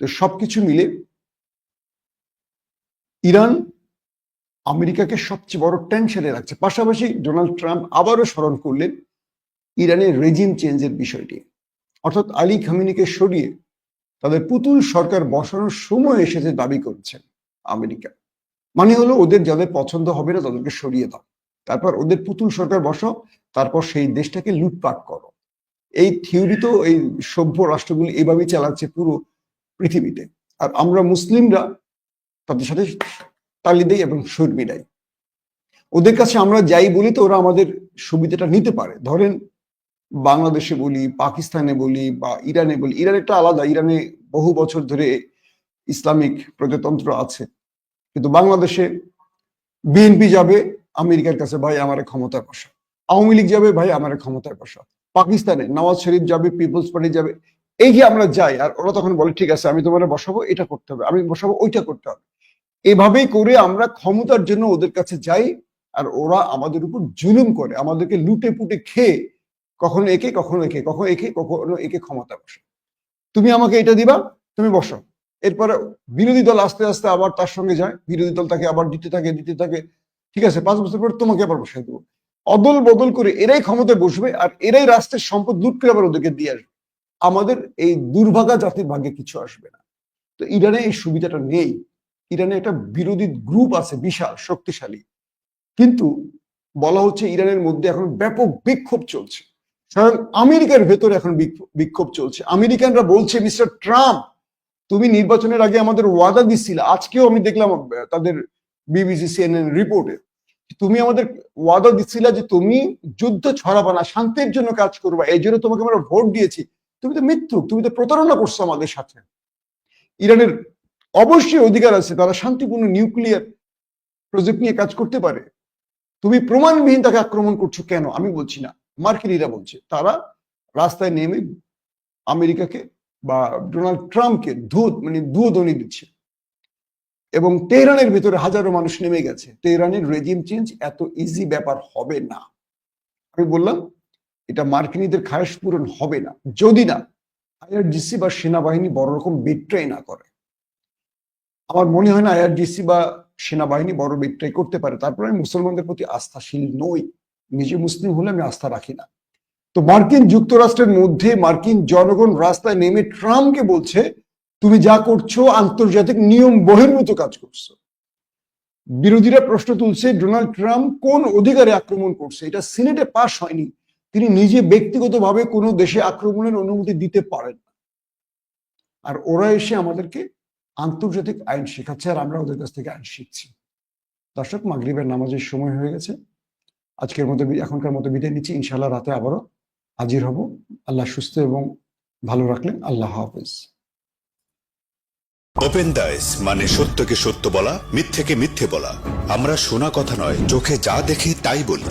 তো সবকিছু মিলে ইরান আমেরিকাকে সবচেয়ে বড় টেনশনে রাখছে। পাশাপাশি ডোনাল্ড ট্রাম্প আবারও স্মরণ করলেন ইরানের রেজিম চেঞ্জের বিষয়টি, অর্থাৎ আলী খামেনিকে সরিয়ে তাদের পুতুল সরকার বসানোর সময় এসেছে দাবি করছেন আমেরিকা। মানে হলো ওদের যাদের পছন্দ হবে না তাদেরকে সরিয়ে দাও, তারপর ওদের পুতুল সরকার বসাও, তারপর সেই দেশটাকে লুটপাট করো। এই থিওরি তো এই সভ্য রাষ্ট্রগুলি এইভাবেই চালাচ্ছে পুরো পৃথিবীতে। আর আমরা মুসলিমরা তাদের সাথে তালি দেই এবং সুর মিলাই। ওদের কাছে আমরা যাই বলি তো ওরা আমাদের সুবিধাটা নিতে পারে। ধরেন বাংলাদেশে বলি, পাকিস্তানে বলি বা ইরানে বলি, ইরান একটা আলাদা, ইরানে বহু বছর ধরে ইসলামিক প্রজাতন্ত্র আছে, কিন্তু বাংলাদেশে বিএনপি যাবে আমেরিকার কাছে, ভাই আমার ক্ষমতায় বসা। আওয়ামী লীগ যাবে, ভাই আমার ক্ষমতায় বসা। পাকিস্তানে নওয়াজ শরীফ যাবে, পিপলস পার্টি যাবে। এই যে আমরা যাই আর ওরা তখন বলে ঠিক আছে আমি তোমার বসাবো, এটা করতে হবে, আমি বসাবো, ওইটা করতে হবে। এভাবেই করে আমরা ক্ষমতার জন্য ওদের কাছে যাই, আর ওরা আমাদের উপর জুলুম করে, আমাদেরকে লুটে পুটে খেয়ে কখনো একে কখনো একে, কখনো একে কখনো একে ক্ষমতা বসে। তুমি আমাকে এটা দিবা, তুমি বসো। এরপরে বিরোধী দল আস্তে আস্তে আবার তার সঙ্গে যায়, বিরোধী দল তাকে আবার দিতে থাকে। ঠিক আছে, 5 বছর পর তোমাকে আবার বসাই দেবো। অদল বদল করে এরাই ক্ষমতায় বসবে আর এরাই রাষ্ট্রের সম্পদ লুট করে আবার ওদেরকে দিয়ে আসবে। আমাদের এই দুর্ভাগা জাতির ভাগ্যে কিছু আসবে না। তো ইরানে এই সুবিধাটা নেই। ইরানে একটা বিরোধী গ্রুপ আছে বিশাল শক্তিশালী, কিন্তু বলা হচ্ছে ইরানের মধ্যে এখন ব্যাপক বিক্ষোভ চলছে। স্বয়ং আমেরিকার ভেতরে এখন বিক্ষোভ চলছে। আমেরিকানরা বলছে মিস্টার ট্রাম্প, তুমি নির্বাচনের আগে আমাদের ওয়াদা দিচ্ছিল, আজকেও আমি দেখলাম তাদের বিবিসি সিএনএন রিপোর্টে, তুমি আমাদের ওয়াদা দিচ্ছিল যে তুমি যুদ্ধ ছড়াবা না, শান্তির জন্য কাজ করবা, এই জন্য তোমাকে আমরা ভোট দিয়েছি। তুমি তো মিথ্যুক, তুমি তো প্রতারণা করছো আমাদের সাথে। ইরানের অবশ্যই অধিকার আছে, তারা শান্তিপূর্ণ নিউক্লিয়ার প্রজেক্ট নিয়ে কাজ করতে পারে। তুমি প্রমাণবিহীন তাকে আক্রমণ করছো কেন? আমি বলছি না, মার্কিনীরা বলছে। তারা রাস্তায় নেমে আমেরিকাকে বা ডোনাল্ড ট্রাম্পকে দুধনি দিচ্ছে, এবং তেহরানের ভেতরে হাজারো মানুষ নেমে গেছে। তেহরানের রেজিম চেঞ্জ এত ইজি ব্যাপার হবে না। আমি বললাম এটা মার্কিনীদের খায়েশ পূরণ হবে না যদি না আইআরজিসি বা সেনাবাহিনী বড় রকম বিট্রাই না করে। আমার মনে হয় না আইআরজিসি বা সেনাবাহিনী বড় বিট্রাই করতে পারে। তারপরে আমি মুসলমানদের প্রতি আস্থাশীল নই, নিজে মুসলিম হলে আমি আস্থা রাখি না। তো মার্কিন যুক্তরাষ্ট্রের মধ্যে মার্কিন জনগণ রাস্তায় নেমে ট্রাম্পকে বলছে তুমি যা করছো আন্তর্জাতিক নিয়ম বহির্ভূত কাজ করছো। বিরোধীরা প্রশ্ন তুলছে ডোনাল্ড ট্রাম্প কোন অধিকারে আক্রমণ করছে, এটা সিনেটে পাস হয়নি। তিনি নিজে ব্যক্তিগতভাবে কোনো দেশে আক্রমণের অনুমতি দিতে পারেন না। আর ওরা এসে আমাদেরকে আন্তর্জাতিক আইন শেখাচ্ছে আর আমরা ওদের কাছ থেকে আইন শিখছি। দর্শক, মাগরিবের নামাজের সময় হয়ে গেছে। আজকের মতো এখনকার মতো বিদায় নিচ্ছি। ইনশাআল্লাহ রাতে আবারও হাজির হব। আল্লাহ সুস্থ এবং ভালো রাখলেন। আল্লাহ হাফেজ। ওপেন দাইস মানে সত্যকে সত্য বলা, মিথ্যেকে মিথ্যে বলা। আমরা শোনা কথা নয়, চোখে যা দেখি তাই বলি।